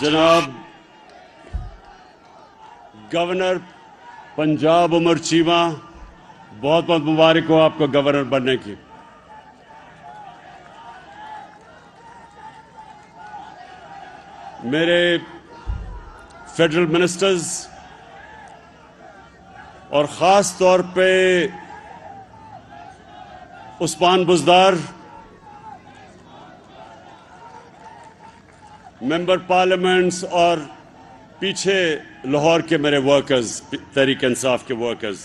جناب گورنر پنجاب عمر چیمہ، بہت بہت مبارک ہو آپ کو گورنر بننے کی۔ میرے فیڈرل منسٹرز اور خاص طور پہ عثمان بزدار، ممبر پارلیمنٹس اور پیچھے لاہور کے میرے ورکرز، تحریک انصاف کے ورکرز،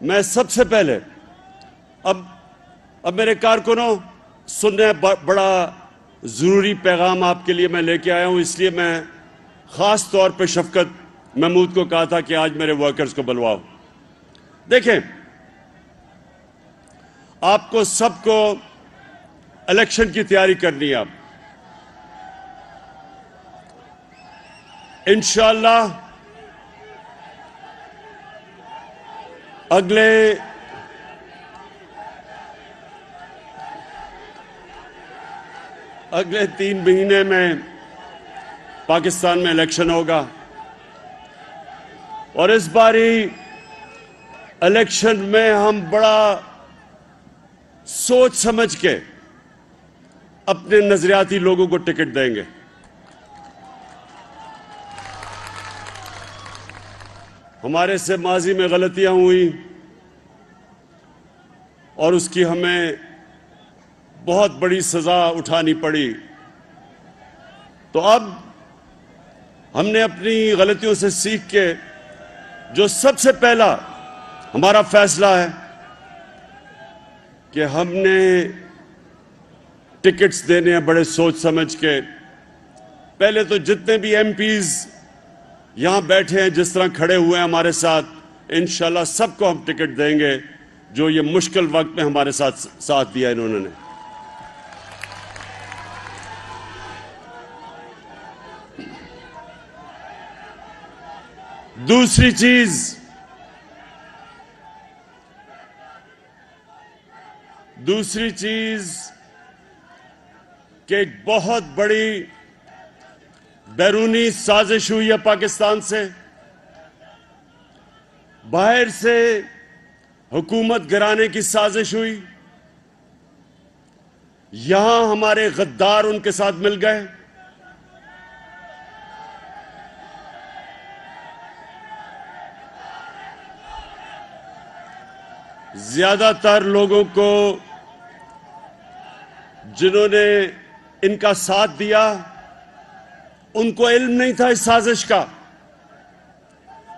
میں سب سے پہلے اب میرے کارکنوں سننے بڑا ضروری پیغام آپ کے لیے میں لے کے آیا ہوں، اس لیے میں خاص طور پہ شفقت محمود کو کہا تھا کہ آج میرے ورکرز کو بلواؤ۔ دیکھیں، آپ کو سب کو الیکشن کی تیاری کرنی ہے۔ اب انشاءاللہ اگلے اگلے 3 مہینے میں پاکستان میں الیکشن ہوگا، اور اس باری الیکشن میں ہم بڑا سوچ سمجھ کے اپنے نظریاتی لوگوں کو ٹکٹ دیں گے۔ ہمارے سے ماضی میں غلطیاں ہوئی اور اس کی ہمیں بہت بڑی سزا اٹھانی پڑی، تو اب ہم نے اپنی غلطیوں سے سیکھ کے جو سب سے پہلا ہمارا فیصلہ ہے کہ ہم نے ٹکٹس دینے ہیں بڑے سوچ سمجھ کے۔ پہلے تو جتنے بھی ایم پیز یہاں بیٹھے ہیں، جس طرح کھڑے ہوئے ہیں ہمارے ساتھ، انشاءاللہ سب کو ہم ٹکٹ دیں گے جو یہ مشکل وقت میں ہمارے ساتھ دیا انہوں نے۔ دوسری چیز کہ ایک بہت بڑی بیرونی سازش ہوئی ہے پاکستان سے، باہر سے حکومت گرانے کی سازش ہوئی، یہاں ہمارے غدار ان کے ساتھ مل گئے۔ زیادہ تر لوگوں کو جنہوں نے ان کا ساتھ دیا ان کو علم نہیں تھا اس سازش کا،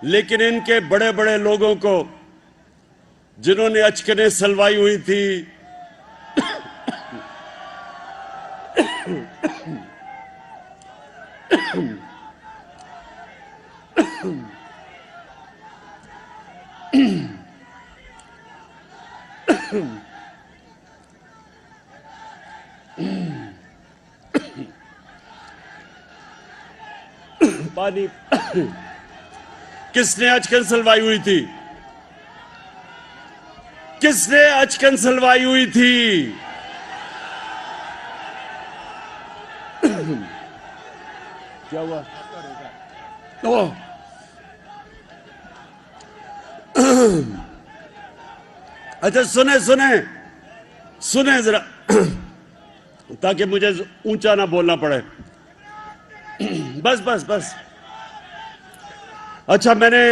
لیکن ان کے بڑے بڑے لوگوں کو جنہوں نے اچکنیں سلوائی ہوئی تھی، پانی کس نے اچکن سلوائی ہوئی تھی؟ کس نے اچکن سلوائی ہوئی تھی؟ کیا ہوا؟ اچھا سنیں ذرا تاکہ مجھے اونچا نہ بولنا پڑے۔ بس اچھا، میں نے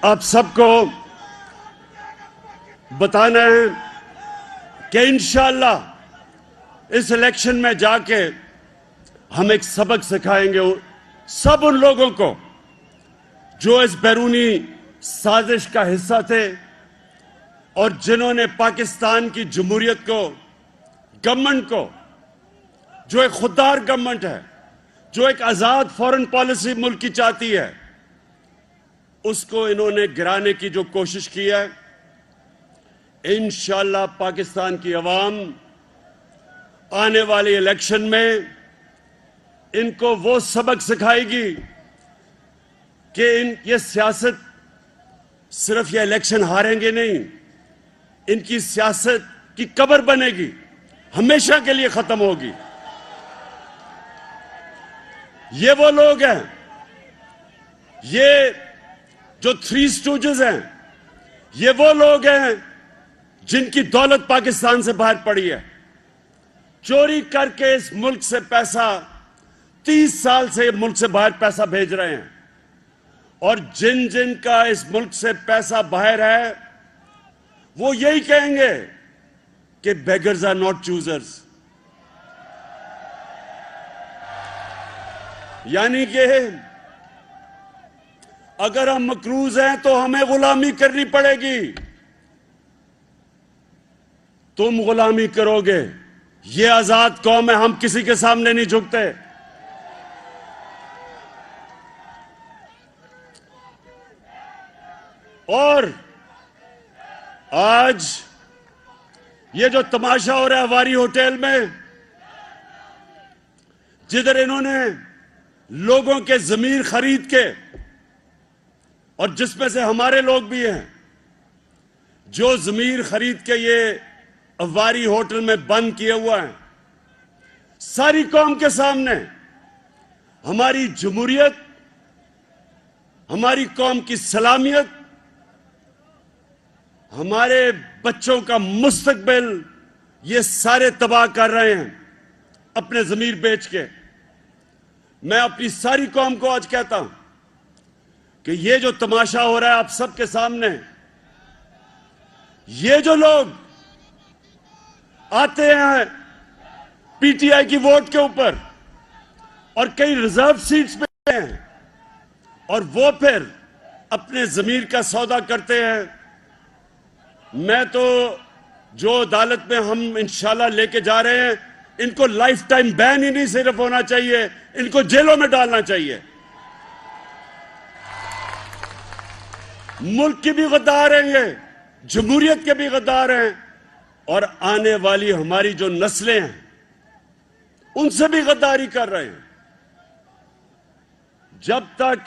آپ سب کو بتانا ہے کہ انشاءاللہ اس الیکشن میں جا کے ہم ایک سبق سکھائیں گے سب ان لوگوں کو جو اس بیرونی سازش کا حصہ تھے اور جنہوں نے پاکستان کی جمہوریت کو، گورنمنٹ کو، جو ایک خوددار گورنمنٹ ہے، جو ایک آزاد فارن پالیسی ملک کی چاہتی ہے، اس کو انہوں نے گرانے کی جو کوشش کی ہے۔ انشاءاللہ پاکستان کی عوام آنے والی الیکشن میں ان کو وہ سبق سکھائے گی کہ یہ سیاست صرف یہ الیکشن ہاریں گے نہیں، ان کی سیاست کی قبر بنے گی، ہمیشہ کے لیے ختم ہوگی۔ یہ وہ لوگ ہیں، یہ جو تھری اسٹوجز ہیں، یہ وہ لوگ ہیں جن کی دولت پاکستان سے باہر پڑی ہے، چوری کر کے اس ملک سے پیسہ 30 سال سے ملک سے باہر پیسہ بھیج رہے ہیں، اور جن جن کا اس ملک سے پیسہ باہر ہے وہ یہی کہیں گے کہ بیگرز آر ناٹ چوزرز، یعنی کہ اگر ہم مقروض ہیں تو ہمیں غلامی کرنی پڑے گی، تم غلامی کرو گے، یہ آزاد قوم ہے، ہم کسی کے سامنے نہیں جھکتے۔ اور آج یہ جو تماشا ہو رہا ہے واری ہوٹل میں، جدھر انہوں نے لوگوں کے ضمیر خرید کے، اور جس میں سے ہمارے لوگ بھی ہیں جو ضمیر خرید کے یہ واری ہوٹل میں بند کیے ہوا ہیں، ساری قوم کے سامنے ہماری جمہوریت، ہماری قوم کی سلامیت، ہمارے بچوں کا مستقبل یہ سارے تباہ کر رہے ہیں اپنے ضمیر بیچ کے۔ میں اپنی ساری قوم کو آج کہتا ہوں کہ یہ جو تماشا ہو رہا ہے آپ سب کے سامنے، یہ جو لوگ آتے ہیں پی ٹی آئی کی ووٹ کے اوپر اور کئی ریزرو سیٹس پہ ہیں، اور وہ پھر اپنے ضمیر کا سودا کرتے ہیں، میں تو جو عدالت میں ہم انشاءاللہ لے کے جا رہے ہیں، ان کو لائف ٹائم بین ہی نہیں صرف ہونا چاہیے، ان کو جیلوں میں ڈالنا چاہیے۔ ملک کی بھی غدار ہیں، یہ جمہوریت کے بھی غدار ہیں، اور آنے والی ہماری جو نسلیں ہیں ان سے بھی غداری کر رہے ہیں۔ جب تک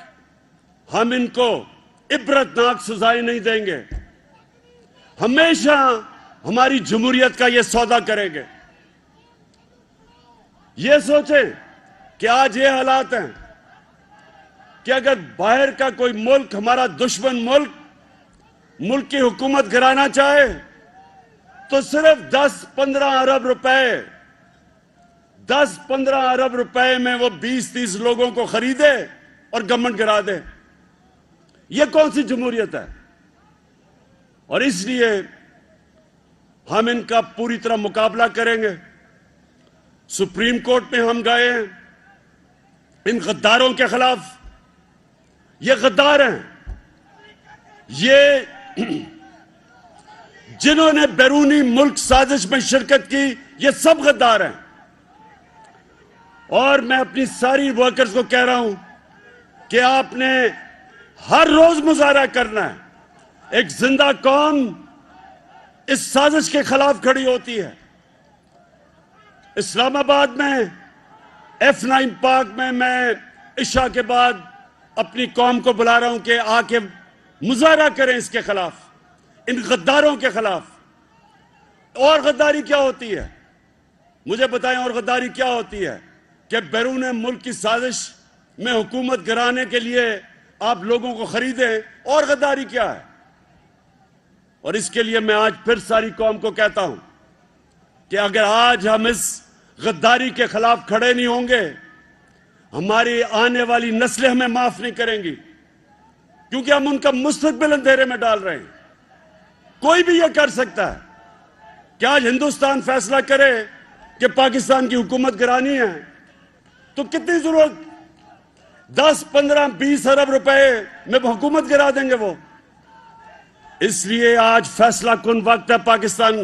ہم ان کو عبرتناک سزائیں نہیں دیں گے، ہمیشہ ہماری جمہوریت کا یہ سودا کریں گے۔ یہ سوچیں کہ آج یہ حالات ہیں کہ اگر باہر کا کوئی ملک، ہمارا دشمن ملک کی حکومت گرانا چاہے تو صرف 10-15 ارب روپے 10-15 ارب روپے میں وہ 20-30 لوگوں کو خریدے اور گورنمنٹ گرا دے۔ یہ کون سی جمہوریت ہے؟ اور اس لیے ہم ان کا پوری طرح مقابلہ کریں گے۔ سپریم کورٹ میں ہم گئے ہیں ان غداروں کے خلاف۔ یہ غدار ہیں، یہ جنہوں نے بیرونی ملک سازش میں شرکت کی، یہ سب غدار ہیں۔ اور میں اپنی ساری ورکرز کو کہہ رہا ہوں کہ آپ نے ہر روز مظاہرہ کرنا ہے۔ ایک زندہ قوم اس سازش کے خلاف کھڑی ہوتی ہے۔ اسلام آباد میں F9 پارک میں عشاء کے بعد اپنی قوم کو بلا رہا ہوں کہ آ کے مظاہرہ کریں اس کے خلاف، ان غداروں کے خلاف۔ اور غداری کیا ہوتی ہے؟ مجھے بتائیں، اور غداری کیا ہوتی ہے؟ کہ بیرون ملک کی سازش میں حکومت گرانے کے لیے آپ لوگوں کو خریدیں۔ اور غداری کیا ہے؟ اور اس کے لیے میں آج پھر ساری قوم کو کہتا ہوں کہ اگر آج ہم اس غداری کے خلاف کھڑے نہیں ہوں گے، ہماری آنے والی نسلیں ہمیں معاف نہیں کریں گی، کیونکہ ہم ان کا مستقبل اندھیرے میں ڈال رہے ہیں۔ کوئی بھی یہ کر سکتا ہے کہ آج ہندوستان فیصلہ کرے کہ پاکستان کی حکومت گرانی ہے، تو کتنی ضرورت 10-15-20 ارب روپے میں حکومت گرا دیں گے وہ۔ اس لیے آج فیصلہ کن وقت ہے پاکستان،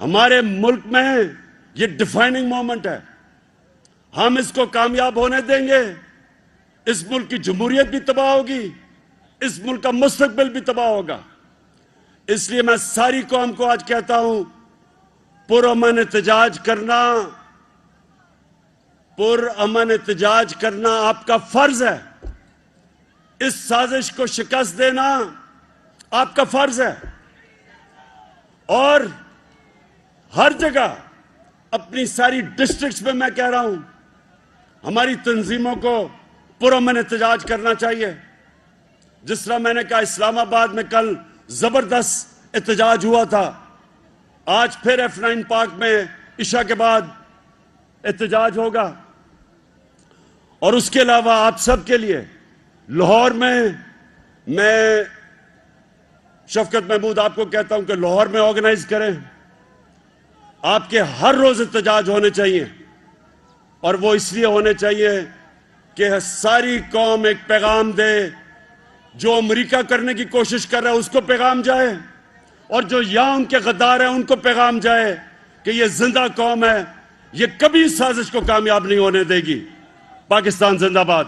ہمارے ملک میں یہ ڈیفائننگ مومنٹ ہے۔ ہم اس کو کامیاب ہونے دیں گے، اس ملک کی جمہوریت بھی تباہ ہوگی، اس ملک کا مستقبل بھی تباہ ہوگا۔ اس لیے میں ساری قوم کو آج کہتا ہوں، پرامن احتجاج کرنا آپ کا فرض ہے۔ اس سازش کو شکست دینا آپ کا فرض ہے، اور ہر جگہ اپنی ساری ڈسٹرکٹس میں کہہ رہا ہوں ہماری تنظیموں کو پرامن احتجاج کرنا چاہیے. جس طرح میں نے کہا اسلام آباد میں کل زبردست احتجاج ہوا تھا, آج پھر F9 پارک میں عشاء کے بعد احتجاج ہوگا. اور اس کے علاوہ آپ سب کے لیے لاہور میں شفقت محمود آپ کو کہتا ہوں کہ لاہور میں آرگنائز کریں. آپ کے ہر روز احتجاج ہونے چاہیے, اور وہ اس لیے ہونے چاہیے کہ ساری قوم ایک پیغام دے. جو امریکہ کرنے کی کوشش کر رہا ہے اس کو پیغام جائے, اور جو یہاں ان کے غدار ہیں ان کو پیغام جائے کہ یہ زندہ قوم ہے, یہ کبھی سازش کو کامیاب نہیں ہونے دے گی. پاکستان زندہ باد.